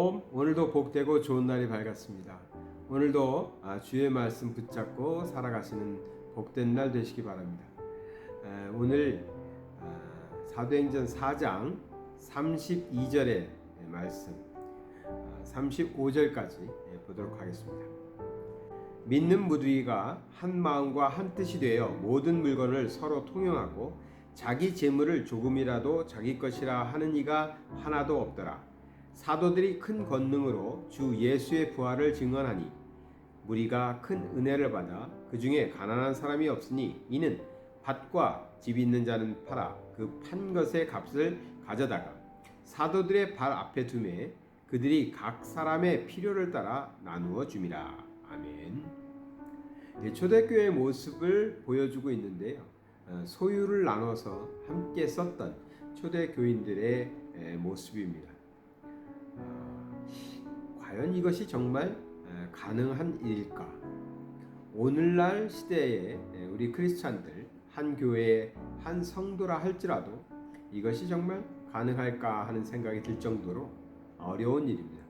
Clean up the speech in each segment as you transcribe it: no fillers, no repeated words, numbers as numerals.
샬롬. 오늘도 복되고 좋은 날이 밝았습니다. 오늘도 주의 말씀 붙잡고 살아가시는 복된 날 되시기 바랍니다. 오늘 사도행전 4장 32절의 말씀 35절까지 보도록 하겠습니다. 믿는 무리가 한 마음과 한 뜻이 되어 모든 물건을 서로 통용하고 자기 재물을 조금이라도 자기 것이라 하는 이가 하나도 없더라. 사도들이 큰 권능으로 주 예수의 부활을 증언하니 무리가 큰 은혜를 받아 그 중에 가난한 사람이 없으니 이는 밭과 집 있는 자는 팔아 그 판 것의 값을 가져다가 사도들의 발 앞에 두매 그들이 각 사람의 필요를 따라 나누어 줌이라. 아멘. 초대교회의 모습을 보여주고 있는데요. 소유를 나눠서 함께 썼던 초대교인들의 모습입니다. 과연 이것이 정말 가능한 일일까? 오늘날 시대에 우리 크리스찬들 한 교회의 한 성도라 할지라도 이것이 정말 가능할까 하는 생각이 들 정도로 어려운 일입니다.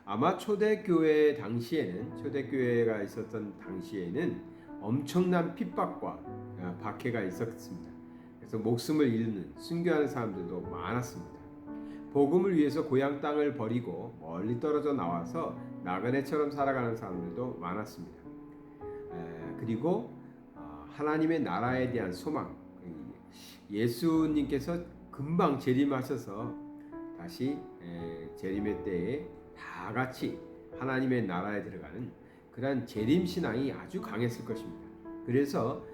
아마 초대교회 당시에는 초대교회가 있었던 당시에는 엄청난 핍박과 박해가 있었습니다. 그래서 목숨을 잃는 순교하는 사람들도 많았습니다. 복음을 위해서 고향 땅을 버리고 멀리 떨어져 나와서 나그네처럼 살아가는 사람들도 많았습니다. 그리고 하나님의 나라에 대한 소망, 예수님께서 금방 재림하셔서 다시 재림의 때에 다 같이 하나님의 나라에 들어가는 그런 재림신앙이 아주 강했을 것입니다. 그래서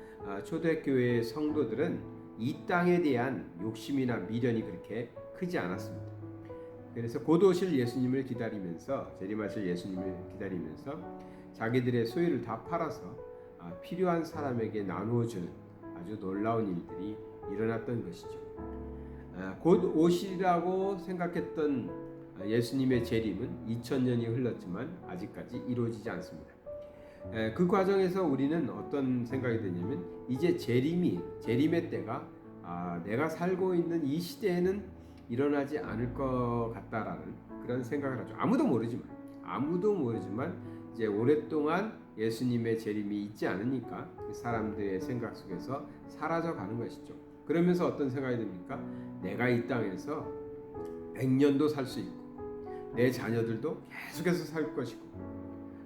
초대교회의 성도들은 이 땅에 대한 욕심이나 미련이 그렇게 크지 않았습니다. 그래서 곧 오실 예수님을 기다리면서 재림하실 예수님을 기다리면서 자기들의 소유를 다 팔아서 필요한 사람에게 나누어주는 아주 놀라운 일들이 일어났던 것이죠. 곧 오시리라고 생각했던 예수님의 재림은 2000년이 흘렀지만 아직까지 이루어지지 않습니다. 그 과정에서 우리는 어떤 생각이 드냐면 이제 재림의 때가 내가 살고 있는 이 시대에는 일어나지 않을 것 같다라는 그런 생각을 하죠. 아무도 모르지만 이제 오랫동안 예수님의 재림이 있지 않으니까 사람들의 생각 속에서 사라져가는 것이죠. 그러면서 어떤 생각이 듭니까? 내가 이 땅에서 100년도 살 수 있고 내 자녀들도 계속해서 살 것이고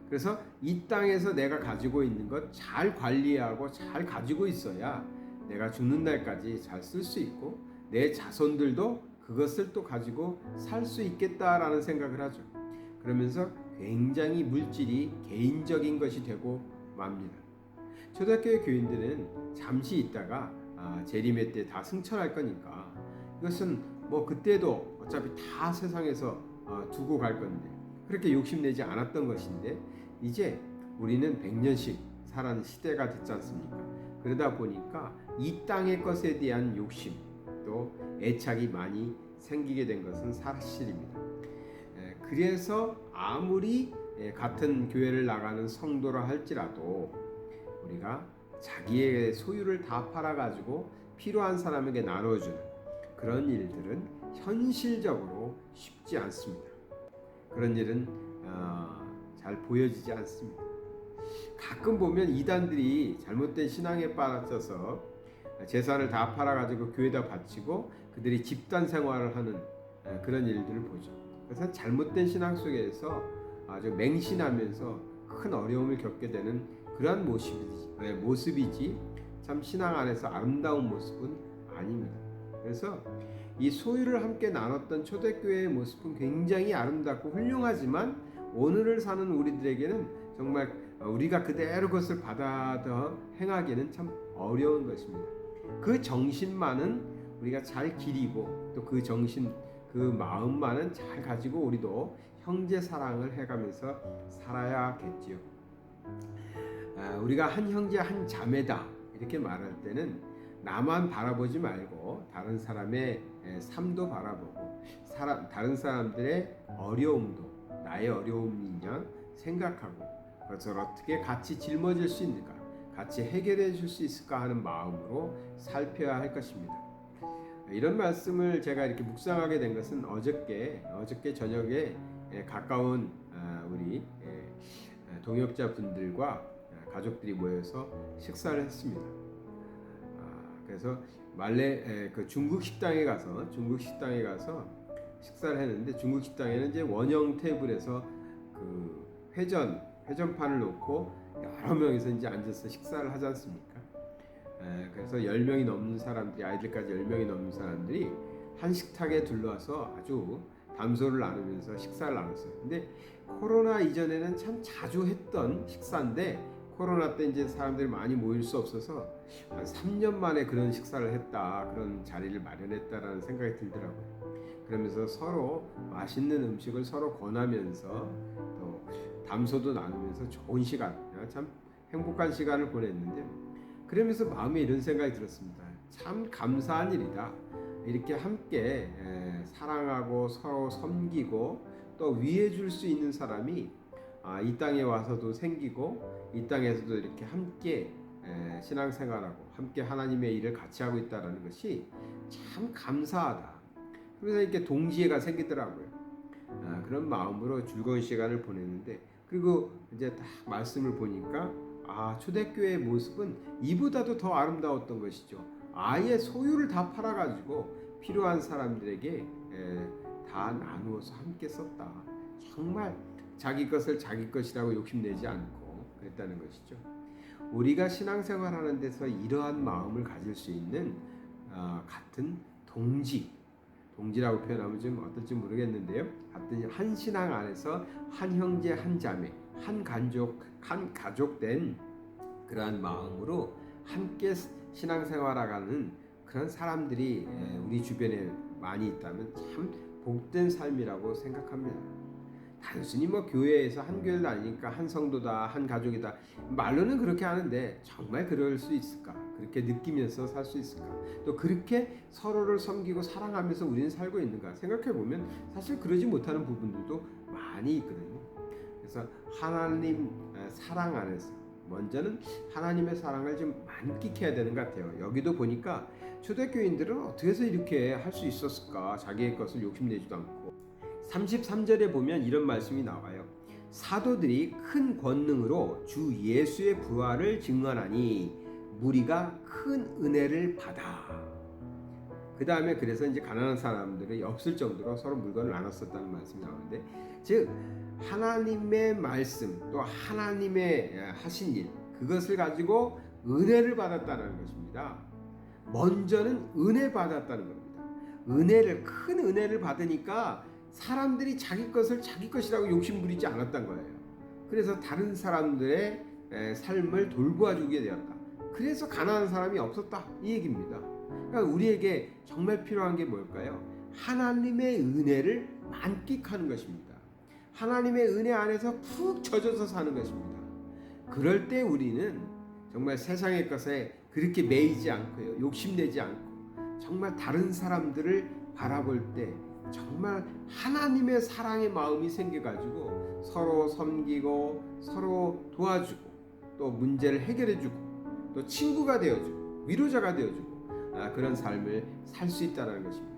그래서 이 땅에서 내가 가지고 있는 것 잘 관리하고 잘 가지고 있어야 내가 죽는 날까지 잘 쓸 수 있고 내 자손들도 그것을 또 가지고 살 수 있겠다라는 생각을 하죠. 그러면서 굉장히 물질이 개인적인 것이 되고 맙니다. 초대교회 교인들은 잠시 있다가 재림의 때 다 승천할 거니까 이것은 뭐 그때도 어차피 다 세상에서 두고 갈 건데 그렇게 욕심내지 않았던 것인데 이제 우리는 100년씩 살아는 시대가 됐지 않습니까? 그러다 보니까 이 땅의 것에 대한 욕심 또 애착이 많이 생기게 된 것은 사실입니다. 그래서 아무리 같은 교회를 나가는 성도라 할지라도 우리가 자기의 소유를 다 팔아가지고 필요한 사람에게 나눠주는 그런 일들은 현실적으로 쉽지 않습니다. 그런 일은 잘 보여지지 않습니다. 가끔 보면 이단들이 잘못된 신앙에 빠져서 재산을 다 팔아가지고 교회에다 바치고 그들이 집단 생활을 하는 그런 일들을 보죠. 그래서 잘못된 신앙 속에서 아주 맹신하면서 큰 어려움을 겪게 되는 그런 모습이지 참 신앙 안에서 아름다운 모습은 아닙니다. 그래서 이 소유를 함께 나눴던 초대교회의 모습은 굉장히 아름답고 훌륭하지만 오늘을 사는 우리들에게는 정말 우리가 그대로 그것을 받아 행하기는 참 어려운 것입니다. 그 정신만은 우리가 잘 기리고 또 그 정신 그 마음만은 잘 가지고 우리도 형제 사랑을 해가면서 살아야겠지요. 우리가 한 형제 한 자매다 이렇게 말할 때는 나만 바라보지 말고 다른 사람의 삶도 바라보고 다른 사람들의 어려움도 나의 어려움이냐 생각하고 그것을 어떻게 같이 짊어질 수 있는가 같이 해결해 줄 수 있을까 하는 마음으로 살펴야 할 것입니다. 이런 말씀을 제가 이렇게 묵상하게 된 것은 어저께 저녁에 가까운 우리 동역자 분들과 가족들이 모여서 식사를 했습니다. 그래서 그 중국 식당에 가서 식사를 했는데, 중국 식당에는 이제 원형 테이블에서 그 회전판을 놓고 여러 명이서 이제 앉아서 식사를 하지 않습니까? 그래서 10명이 넘는 사람들이, 아이들까지 10명이 넘는 사람들이 한 식탁에 둘러와서 아주 담소를 나누면서 식사를 나눴어요. 근데 코로나 이전에는 참 자주 했던 식사인데, 코로나 때 이제 사람들이 많이 모일 수 없어서 한 3년 만에 그런 식사를 했다, 그런 자리를 마련했다라는 생각이 들더라고요. 그러면서 서로 맛있는 음식을 서로 권하면서 또 담소도 나누면서 좋은 시간, 참 행복한 시간을 보냈는데, 그러면서 마음에 이런 생각이 들었습니다. 참 감사한 일이다. 이렇게 함께 사랑하고 서로 섬기고 또 위해 줄 수 있는 사람이 이 땅에 와서도 생기고, 이 땅에서도 이렇게 함께 신앙생활하고 함께 하나님의 일을 같이 하고 있다는 것이 참 감사하다. 그래서 이렇게 동지애가 생기더라고요. 그런 마음으로 즐거운 시간을 보냈는데, 그리고 이제 딱 말씀을 보니까 초대교회의 모습은 이보다도 더 아름다웠던 것이죠. 아예 소유를 다 팔아가지고 필요한 사람들에게 다 나누어서 함께 썼다. 정말 자기 것을 자기 것이라고 욕심내지 않고 그랬다는 것이죠. 우리가 신앙생활하는 데서 이러한 마음을 가질 수 있는 같은 동지라고 표현하면 좀 어떨지 모르겠는데요. 하여튼 한 신앙 안에서 한 형제 한 자매 한 가족된 그러한 마음으로 함께 신앙생활하는 그런 사람들이 우리 주변에 많이 있다면 참 복된 삶이라고 생각합니다. 단순히 교회에서 한 교회를 다니니까 한 성도다, 한 가족이다, 말로는 그렇게 하는데 정말 그럴 수 있을까? 그렇게 느끼면서 살 수 있을까? 또 그렇게 서로를 섬기고 사랑하면서 우리는 살고 있는가? 생각해 보면 사실 그러지 못하는 부분들도 많이 있거든요. 그래서 하나님 사랑 안에서 먼저는 하나님의 사랑을 좀 만끽해야 되는 것 같아요. 여기도 보니까 초대교인들은 어떻게 해서 이렇게 할 수 있었을까? 자기의 것을 욕심내지도 않고. 33절에 보면 이런 말씀이 나와요. 사도들이 큰 권능으로 주 예수의 부활을 증언하니 무리가 큰 은혜를 받아. 그 다음에 그래서 이제 가난한 사람들이 없을 정도로 서로 물건을 나눴었다는 말씀이 나오는데, 즉 하나님의 말씀 또 하나님의 하신 일, 그것을 가지고 은혜를 받았다는 것입니다. 먼저는 은혜 받았다는 겁니다. 큰 은혜를 받으니까 사람들이 자기 것을 자기 것이라고 욕심부리지 않았던 거예요. 그래서 다른 사람들의 삶을 돌보아주게 되었다. 그래서 가난한 사람이 없었다, 이 얘기입니다. 그러니까 우리에게 정말 필요한 게 뭘까요? 하나님의 은혜를 만끽하는 것입니다. 하나님의 은혜 안에서 푹 젖어서 사는 것입니다. 그럴 때 우리는 정말 세상의 것에 그렇게 매이지 않고요, 욕심내지 않고 정말 다른 사람들을 바라볼 때 정말 하나님의 사랑의 마음이 생겨가지고 서로 섬기고 서로 도와주고 또 문제를 해결해주고 또 친구가 되어주고 위로자가 되어주고 그런 삶을 살 수 있다는 것입니다.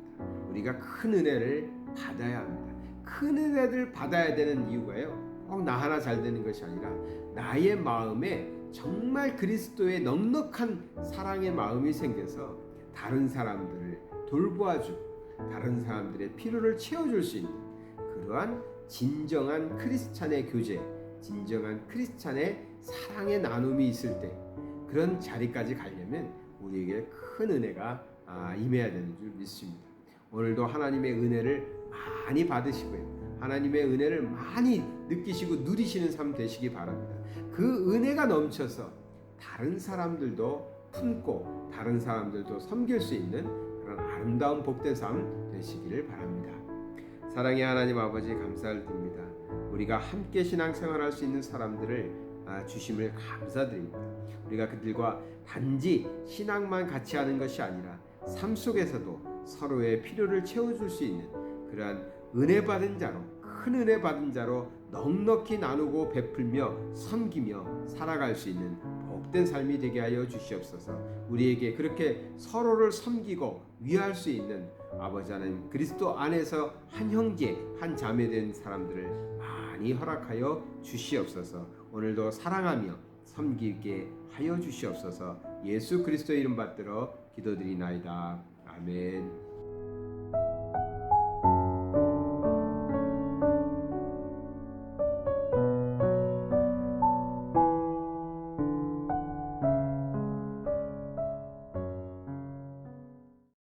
우리가 큰 은혜를 받아야 합니다. 큰 은혜를 받아야 되는 이유가요, 나 하나 잘 되는 것이 아니라 나의 마음에 정말 그리스도의 넉넉한 사랑의 마음이 생겨서 다른 사람들을 돌보아주고 다른 사람들의 필요를 채워줄 수 있는 그러한 진정한 크리스찬의 교제, 진정한 크리스찬의 사랑의 나눔이 있을 때, 그런 자리까지 가려면 우리에게 큰 은혜가 임해야 되는 줄 믿습니다. 오늘도 하나님의 은혜를 많이 받으시고요, 하나님의 은혜를 많이 느끼시고 누리시는 삶 되시기 바랍니다. 그 은혜가 넘쳐서 다른 사람들도 품고 다른 사람들도 섬길 수 있는 그런 아름다운 복된 삶 되시기를 바랍니다. 사랑의 하나님 아버지, 감사를 드립니다. 우리가 함께 신앙생활할 수 있는 사람들을 주심을 감사드립니다. 우리가 그들과 단지 신앙만 같이 하는 것이 아니라 삶 속에서도 서로의 필요를 채워줄 수 있는 그러한 은혜 받은 자로, 큰 은혜 받은 자로 넉넉히 나누고 베풀며 섬기며 살아갈 수 있는 복된 삶이 되게 하여 주시옵소서. 우리에게 그렇게 서로를 섬기고 위할 수 있는 아버지 하나님 그리스도 안에서 한 형제 한 자매 된 사람들을 많이 허락하여 주시옵소서. 오늘도 사랑하며 섬기게 하여 주시옵소서. 예수 그리스도의 이름 받들어 기도드리나이다. 아멘.